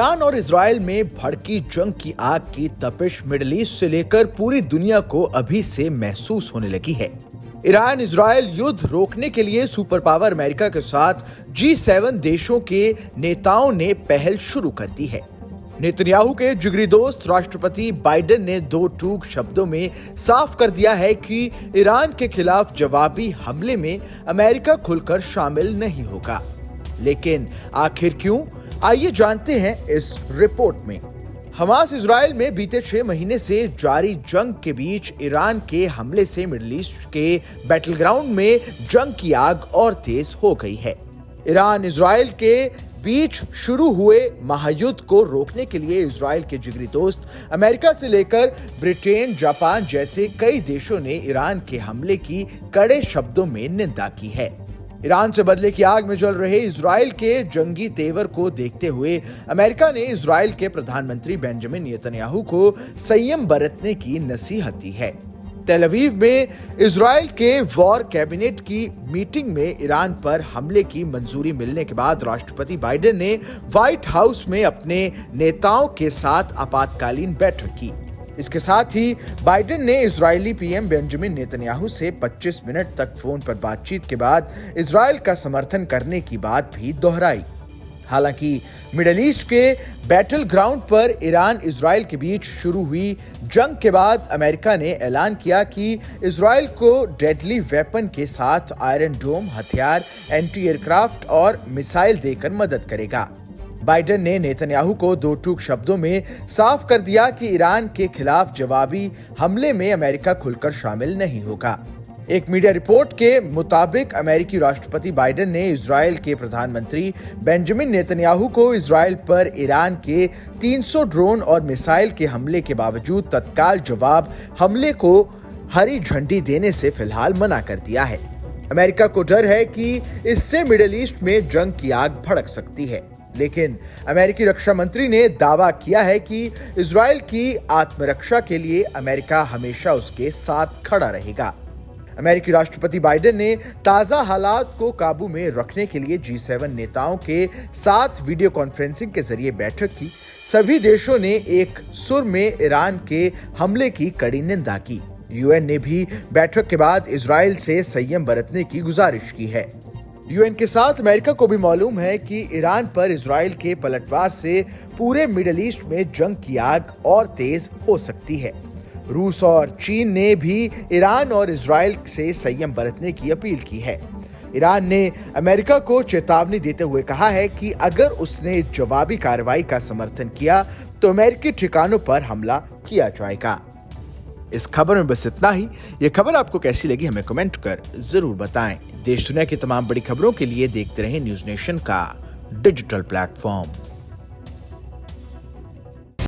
Iran और Israel में भड़की जंग की आग की तपिश मिडिल ईस्ट से लेकर पूरी दुनिया को अभी से महसूस होने लगी है। ईरान इजराइल युद्ध रोकने के लिए सुपर पावर अमेरिका के साथ G7 देशों के नेताओं ने पहल शुरू कर दी है। नेतन्याहू के जिगरी दोस्त राष्ट्रपति बाइडेन ने दो टूक शब्दों में साफ कर दिया है कि ईरान के खिलाफ जवाबी हमले में अमेरिका खुलकर शामिल नहीं होगा। लेकिन आखिर क्यों? आइए जानते हैं इस रिपोर्ट में। हमास इजराइल में बीते 6 महीने से जारी जंग के बीच ईरान के हमले से मिडिल ईस्ट के बैटल ग्राउंड में जंग की आग और तेज हो गई है। ईरान इजराइल के बीच शुरू हुए महायुद्ध को रोकने के लिए इजराइल के जिगरी दोस्त अमेरिका से लेकर ब्रिटेन, जापान जैसे कई देशों ने ईरान के हमले की कड़े शब्दों में निंदा की है। ईरान से बदले की आग में जल रहे इजराइल के जंगी तेवर को देखते हुए अमेरिका ने इजराइल के प्रधानमंत्री बेंजामिन नेतन्याहू को संयम बरतने की नसीहत दी है। तेल अवीव में इजराइल के वॉर कैबिनेट की मीटिंग में ईरान पर हमले की मंजूरी मिलने के बाद राष्ट्रपति बाइडेन ने व्हाइट हाउस में अपने नेताओं के साथ आपातकालीन बैठक की। इसके साथ ही बाइडेन ने इजरायली पीएम बेंजामिन नेतन्याहू से 25 मिनट तक फोन पर बातचीत के बाद इजराइल का समर्थन करने की बात भी दोहराई। हालांकि मिडिल ईस्ट के बैटल ग्राउंड पर ईरान इजराइल के बीच शुरू हुई जंग के बाद अमेरिका ने ऐलान किया कि इजराइल को डेडली वेपन के साथ आयरन डोम हथियार, एंटी एयरक्राफ्ट और मिसाइल देकर मदद करेगा। बाइडेन ने नेतन्याहू को दो टूक शब्दों में साफ कर दिया कि ईरान के खिलाफ जवाबी हमले में अमेरिका खुलकर शामिल नहीं होगा। एक मीडिया रिपोर्ट के मुताबिक अमेरिकी राष्ट्रपति बाइडेन ने इजराइल के प्रधानमंत्री बेंजामिन नेतन्याहू को इजराइल पर ईरान के 300 ड्रोन और मिसाइल के हमले के बावजूद तत्काल जवाब हमले को हरी झंडी देने से फिलहाल मना कर दिया है। अमेरिका को डर है कि इससे मिडिल ईस्ट में जंग की आग भड़क सकती है। लेकिन अमेरिकी रक्षा मंत्री ने दावा किया है कि इजराइल की आत्मरक्षा के लिए अमेरिका हमेशा उसके साथ खड़ा रहेगा। अमेरिकी राष्ट्रपति बाइडेन ने ताजा हालात को काबू में रखने के लिए G7 नेताओं के साथ वीडियो कॉन्फ्रेंसिंग के जरिए बैठक की। सभी देशों ने एक सुर में ईरान के हमले की कड़ी निंदा की। यूएन ने भी बैठक के बाद इजराइल से संयम बरतने की गुजारिश की है। यूएन के साथ अमेरिका को भी मालूम है कि ईरान पर इजराइल के पलटवार से पूरे मिडिल ईस्ट में जंग की आग और तेज हो सकती है। रूस और चीन ने भी ईरान और इजराइल से संयम बरतने की अपील की है। ईरान ने अमेरिका को चेतावनी देते हुए कहा है कि अगर उसने जवाबी कार्रवाई का समर्थन किया तो अमेरिकी ठिकानों पर हमला किया जाएगा। इस खबर में बस इतना ही। ये खबर आपको कैसी लगी हमें कमेंट कर जरूर बताएं। देश दुनिया की तमाम बड़ी खबरों के लिए देखते रहें न्यूज़ नेशन का डिजिटल प्लेटफॉर्म।